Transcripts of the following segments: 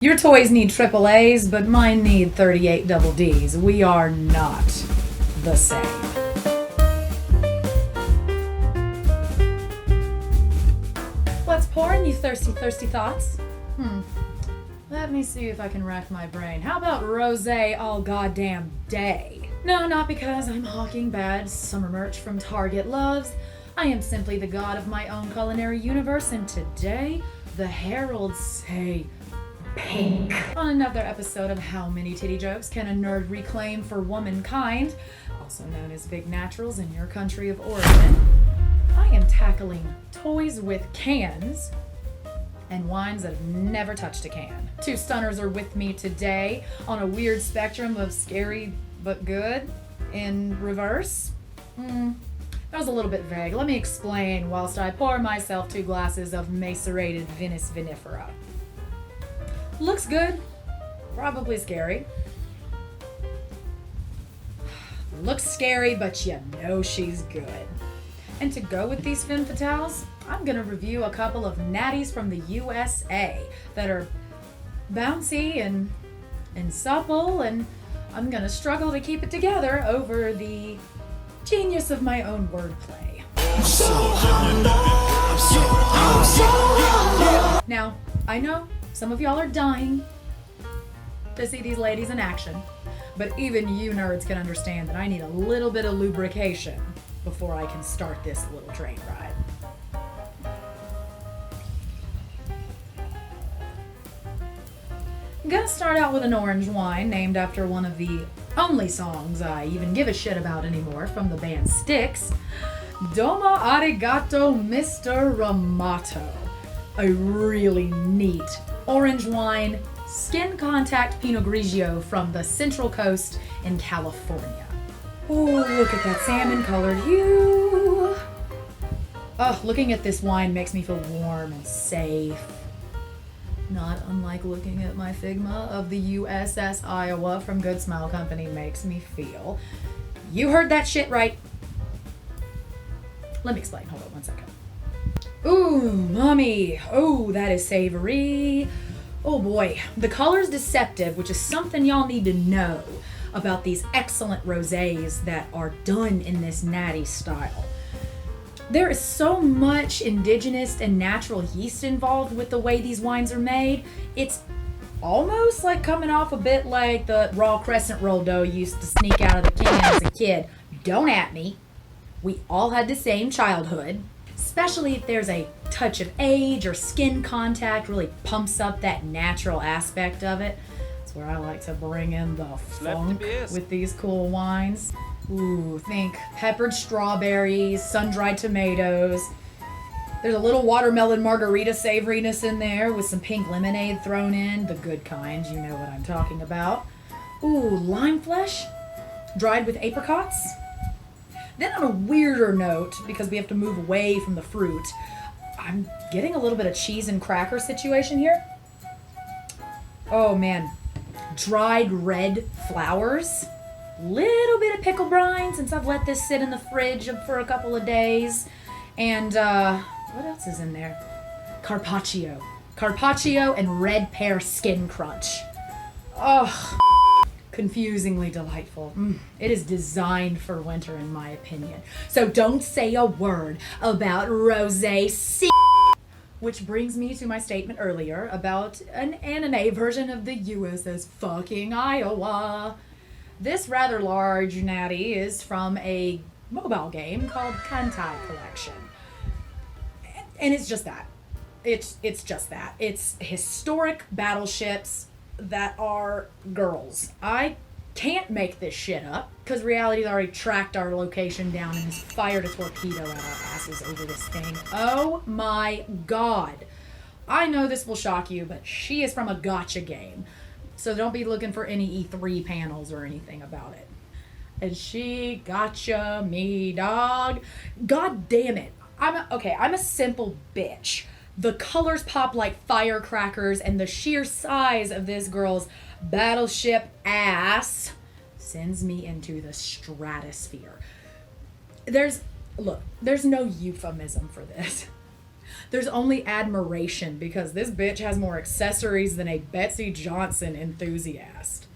Your toys need triple A's, but mine need 38 double D's. We are not the same. What's pouring, you thirsty, thirsty thoughts? Let me see if I can rack my brain. How about rosé all goddamn day? No, not because I'm hawking bad summer merch from Target Loves. I am simply the god of my own culinary universe, and today the heralds say pink. On another episode of How Many Titty Jokes Can a Nerd Reclaim for Womankind, also known as Big Naturals in your country of origin, I am tackling toys with cans and wines that have never touched a can. Two stunners are with me today on a weird spectrum of scary but good in reverse. That was a little bit vague. Let me explain whilst I pour myself 2 glasses of macerated Venus vinifera. Looks good, probably scary. Looks scary, but you know she's good. And to go with these femme fatales, I'm gonna review a couple of natties from the USA that are bouncy and supple, and I'm gonna struggle to keep it together over the genius of my own wordplay. Now, I know some of y'all are dying to see these ladies in action, but even you nerds can understand that I need a little bit of lubrication before I can start this little train ride. I'm gonna start out with an orange wine named after one of the only songs I even give a shit about anymore from the band Styx, Domo Arigato Mr. Ramato. A really neat orange wine, skin contact Pinot Grigio from the Central Coast in California. Oh, look at that salmon colored hue. Oh, looking at this wine makes me feel warm and safe. Not unlike looking at my Figma of the USS Iowa from Good Smile Company makes me feel. You heard that shit right. Let me explain. Hold on one second. Ooh, mommy. Oh, that is savory. Oh boy. The color's deceptive, which is something y'all need to know about these excellent rosés that are done in this natty style. There is so much indigenous and natural yeast involved with the way these wines are made. It's almost like coming off a bit like the raw crescent roll dough used to sneak out of the can as a kid. Don't at me. We all had the same childhood. Especially if there's a touch of age or skin contact, really pumps up that natural aspect of it. That's where I like to bring in the funk with these cool wines. Ooh, think peppered strawberries, sun-dried tomatoes. There's a little watermelon margarita savoriness in there with some pink lemonade thrown in, the good kind, you know what I'm talking about. Ooh, lime flesh, dried with apricots. Then on a weirder note, because we have to move away from the fruit, I'm getting a little bit of cheese and cracker situation here. Oh man, dried red flowers. Little bit of pickle brine since I've let this sit in the fridge for a couple of days. And what else is in there? Carpaccio. Carpaccio and red pear skin crunch. Oh, confusingly delightful. It is designed for winter in my opinion. So don't say a word about rosé C. Which brings me to my statement earlier about an anime version of the USS fucking Iowa. This rather large natty is from a mobile game called Kantai Collection. And it's just that. It's just that. It's historic battleships that are girls. I can't make this shit up because reality's already tracked our location down and has fired a torpedo at our asses over this thing. Oh my god. I know this will shock you, but she is from a gotcha game. So don't be looking for any E3 panels or anything about it. And she gotcha me, dog. God damn it. I'm a simple bitch. The colors pop like firecrackers, and the sheer size of this girl's battleship ass sends me into the stratosphere. There's no euphemism for this. There's only admiration because this bitch has more accessories than a Betsy Johnson enthusiast.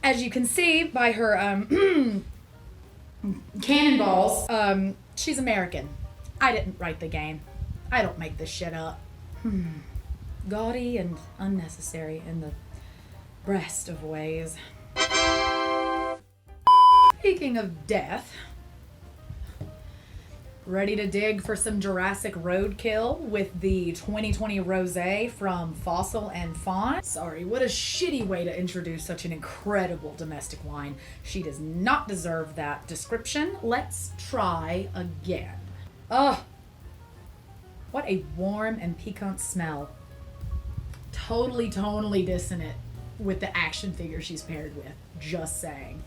As you can see by her cannonballs, she's American. I didn't write the game. I don't make this shit up. Gaudy and unnecessary in the best of ways. Speaking of death, ready to dig for some Jurassic roadkill with the 2020 Rosé from Fossil and Fawn. Sorry, what a shitty way to introduce such an incredible domestic wine. She does not deserve that description. Let's try again. Ugh. What a warm and piquant smell. Totally dissonant with the action figure she's paired with. Just saying.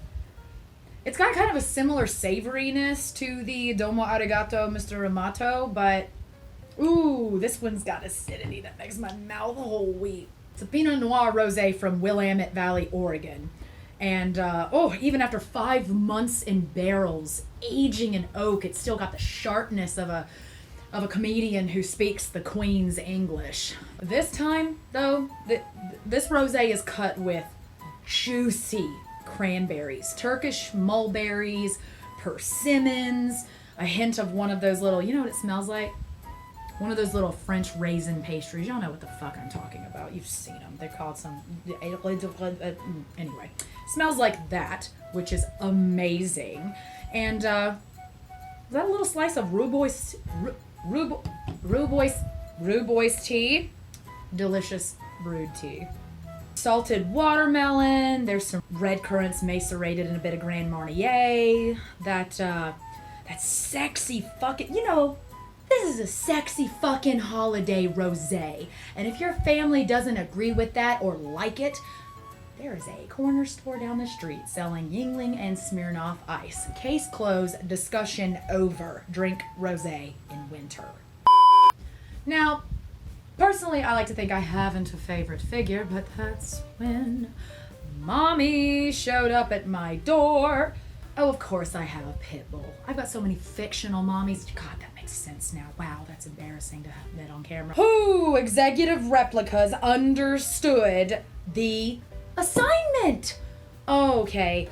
It's got kind of a similar savoriness to the Domo Arigato Mr. Amato, but ooh, this one's got acidity that makes my mouth a whole weep. It's a Pinot Noir Rosé from Willamette Valley, Oregon. And even after 5 months in barrels, aging in oak, it's still got the sharpness of a comedian who speaks the Queen's English. This time, though, this rosé is cut with juicy cranberries, Turkish mulberries, persimmons, a hint of one of those little, you know what it smells like? One of those little French raisin pastries. Y'all know what the fuck I'm talking about. You've seen them. They're called some... Anyway, smells like that, which is amazing. And is that a little slice of Rhubois tea? Delicious brewed tea. Salted watermelon. There's some red currants macerated in a bit of Grand Marnier. That sexy fucking... You know, this is a sexy fucking holiday rosé. And if your family doesn't agree with that or like it, there is a corner store down the street selling Yingling and Smirnoff Ice. Case closed, discussion over. Drink rosé in winter. Now, personally, I like to think I haven't a favorite figure, but that's when Mommy showed up at my door. Oh, of course I have a pit bull. I've got so many fictional mommies. God, that makes sense now. Wow, that's embarrassing to admit on camera. Who executive replicas understood the assignment? Okay,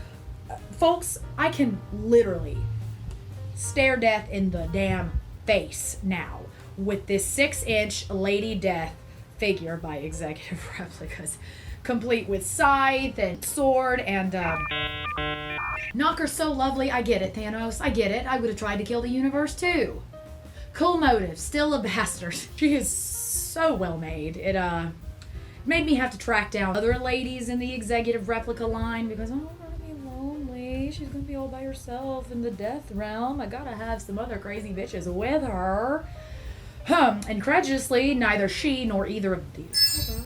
folks, I can literally stare death in the damn face now with this 6-inch Lady Death figure by Executive Replicas, complete with scythe and sword and Knocker's so lovely. I get it, Thanos. I get it. I would have tried to kill the universe too. Cool motive. Still a bastard. She is so well made. It made me have to track down other ladies in the Executive Replica line because I'm gonna be lonely. She's gonna be all by herself in the death realm. I gotta have some other crazy bitches with her. Incredulously, neither she nor either of these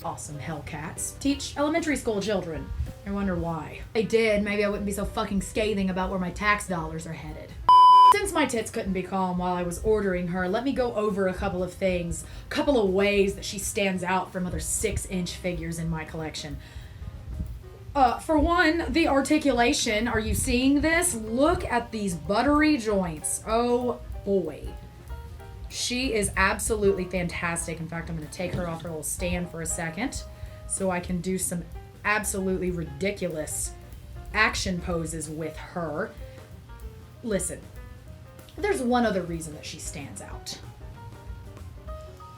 awesome Hellcats teach elementary school children. I wonder why. If they did, maybe I wouldn't be so fucking scathing about where my tax dollars are headed. Since my tits couldn't be calm while I was ordering her, let me go over a couple of things, a couple of ways that she stands out from other 6-inch figures in my collection. For one, the articulation. Are you seeing this? Look at these buttery joints. Oh boy. She is absolutely fantastic. In fact, I'm going to take her off her little stand for a second so I can do some absolutely ridiculous action poses with her. Listen, there's one other reason that she stands out.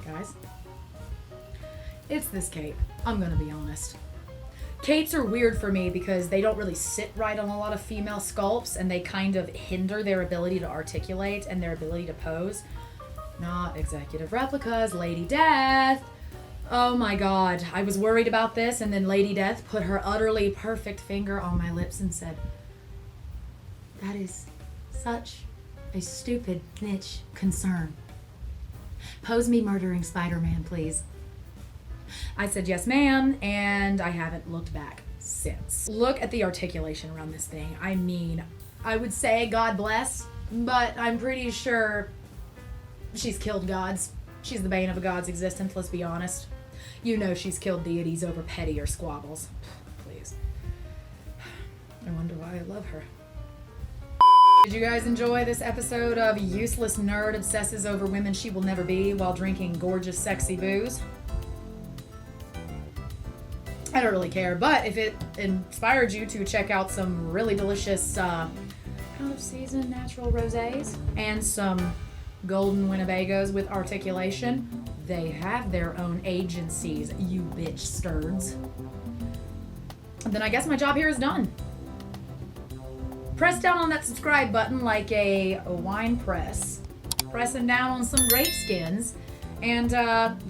Guys, it's this cape. I'm going to be honest. Capes are weird for me because they don't really sit right on a lot of female sculpts and they kind of hinder their ability to articulate and their ability to pose. Not Executive Replicas, Lady Death. Oh my god, I was worried about this and then Lady Death put her utterly perfect finger on my lips and said, "That is such a stupid niche concern. Pose me murdering Spider-Man, please." I said, "Yes, ma'am," and I haven't looked back since. Look at the articulation around this thing. I mean, I would say God bless, but I'm pretty sure she's killed gods. She's the bane of a god's existence, let's be honest. You know she's killed deities over pettier squabbles. Please. I wonder why I love her. Did you guys enjoy this episode of Useless Nerd Obsesses Over Women She Will Never Be while drinking gorgeous, sexy booze? I don't really care, but if it inspired you to check out some really delicious out-of-season natural rosés and some golden Winnebagos with articulation, they have their own agencies, you bitch sturds. Then I guess my job here is done. Press down on that subscribe button like a wine press. Pressing down on some grape skins. And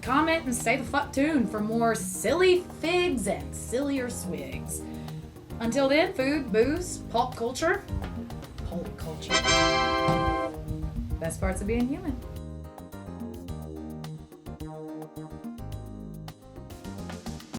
comment and stay the fuck tuned for more silly figs and sillier swigs. Until then, food, booze, pulp culture. Pulp culture. Best parts of being human.